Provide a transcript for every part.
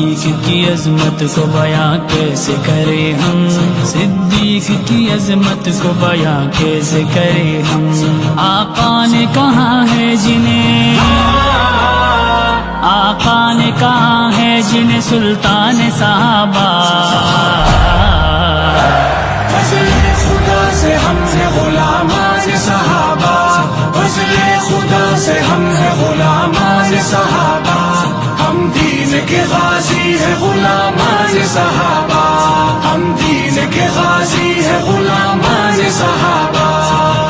صدیق کی عظمت کو بیاں کیسے کریں ہم، صدیق کی عظمت کو بیاں کیسے کریں ہم۔ آقا نے کہاں ہے جنہیں، آقا نے کہاں ہے جنہیں سلطان صحابہ، فضل خدا سے ہم ہیں غلامان صحابہ، فضل خدا سے ہم ہیں غلامان صحابہ، ہم دین کے غازی ہیں غلامان صحابہ، ہم دین کے غازی ہیں غلامان صحابہ۔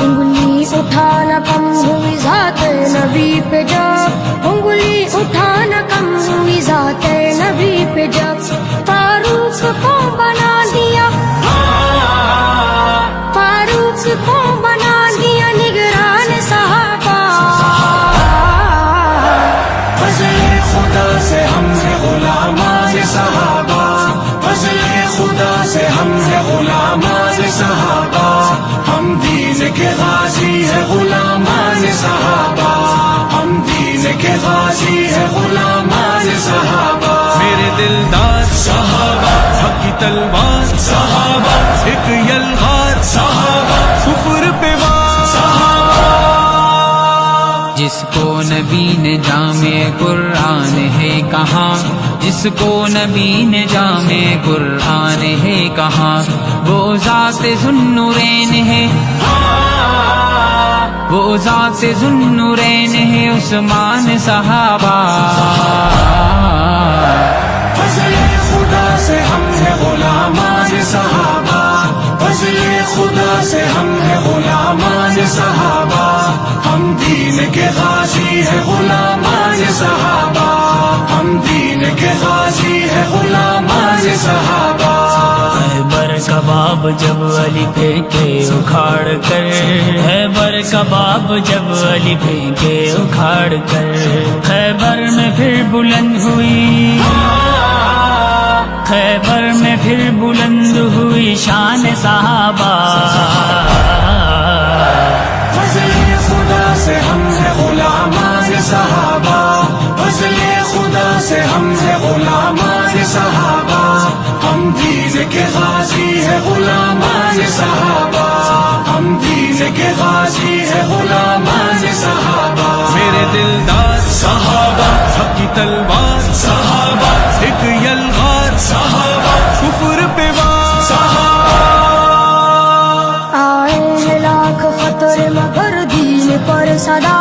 انگلی اٹھانا کم ہوئی ذات نبی پہ جب، انگلی اٹھانا کم ہوئی ذات نبی پہ جب، فاروق کو بنا دیا، فاروق کو بنا دیا نگران صحابہ۔ فضل خدا سے ہم ہیں غلامان صحابہ، فضل خدا سے ہم ہیں غلامان صحابہ، ہم دین کے غازی ہیں غلامان صحابہ، ہم دین کے غازی ہیں غلامان صحابہ۔ میرے دلدار صحابہ، حق کی تلوار صحابہ، ایک یلغار صحابہ، کفر پہ وار صحابہ۔ جس کو نبی نے جامع قرآن ہے کہاں، جس کو نبی نے جامع قرآن ہے کہاں، وہ ذات ذوالنورین ہے، وہ ذات ذوالنورین ہے عثمان صحابہ۔ فضل خدا سے ہم ہیں غلامان صحابہ، فضل خدا سے ہم ہیں غلامان صحابہ، ہم دین کے غازی ہیں غلامان صحابہ، ہم دین کے غازی ہیں غلامان صحابہ۔ خیبر کباب جب علی پھینکے اکھاڑ کر، خیبر کباب جب علی پھینکے اکھاڑ کر، خیبر میں پھر بلند ہوئی، خیبر میں پھر بلند ہوئی شان صحابہ۔ فضل خدا سے ہم ہیں غلامان صحابہ، فضل خدا سے ہم ہیں غلامان صحابہ، ہم دین کے غازی ہیں غلامان صحابہ، ہم دین کے غازی ہیں غلامان صحابہ۔ میرے دلدار صحابہ، حق کی تلوار صحابہ، ایک یلغار صحابہ، کفر پہ وار صحابہ۔ آئے ہیں لاکھ خطرے مگر دین پر صدا،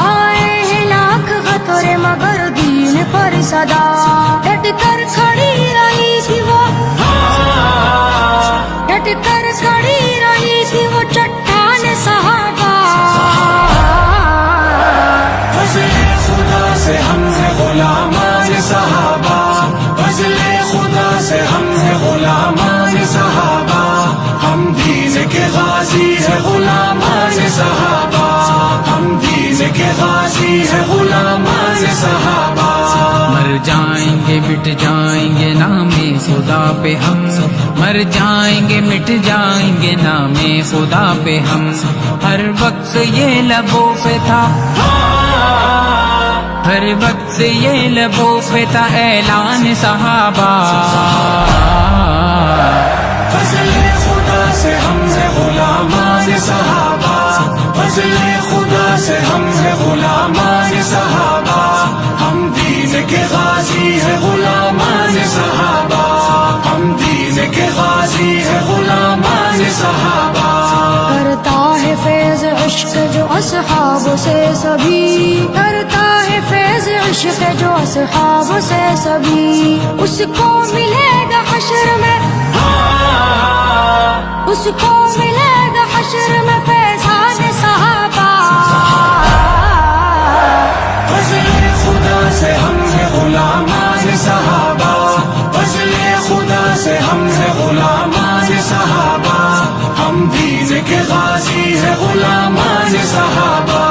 آئے ہیں لاکھ خطرے مگر دین پر صدا، ڈٹ کر کھڑی رہی تھی وہ، ڈٹ کر کھڑی رہی تھی وہ چٹان صحابہ۔ فضل خدا سے ہم ہیں غلامان صحابہ، فضل خدا سے ہم ہیں غلامان صحابہ، ہم دین کے غازی ہیں غلامان صحابہ، ہم دین کے غازی ہیں غلامان صحابہ۔ مر جائیں گے مٹ جائیں گے نام خدا پہ ہم، مر جائیں گے مٹ جائیں گے نام خدا پہ ہم، ہر وقت یہ لبوں پہ تھا، ہر وقت یہ لبوں پہ تھا اعلان صحابہ۔ فضل خدا سے ہم ہیں غلامان صحابہ، فضل خدا سے ہم ہیں غلامان صحابہ، ہم دین کے غازی ہیں غلامان صحابہ، ہم دین کے غازی ہیں غلامان صحابہ۔ کرتا ہے فیض عشق جو اصحاب سے سبھی، کرتا ہے فیض عشق جو اصحاب سے سبھی، اس کو ملے گا حشر میں، اس کو ملے گا حشر میں فیضان صحابہ۔ فضل خدا سے ہم ہیں غلامان صحابہ، فضل خدا سے ہم ہیں غلامان صحابہ، ہم دین کے غازی ہیں غلامان صحابہ،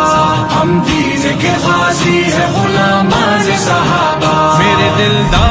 ہم دین کے غازی ہیں غلامان صحابہ۔ میرے دلدار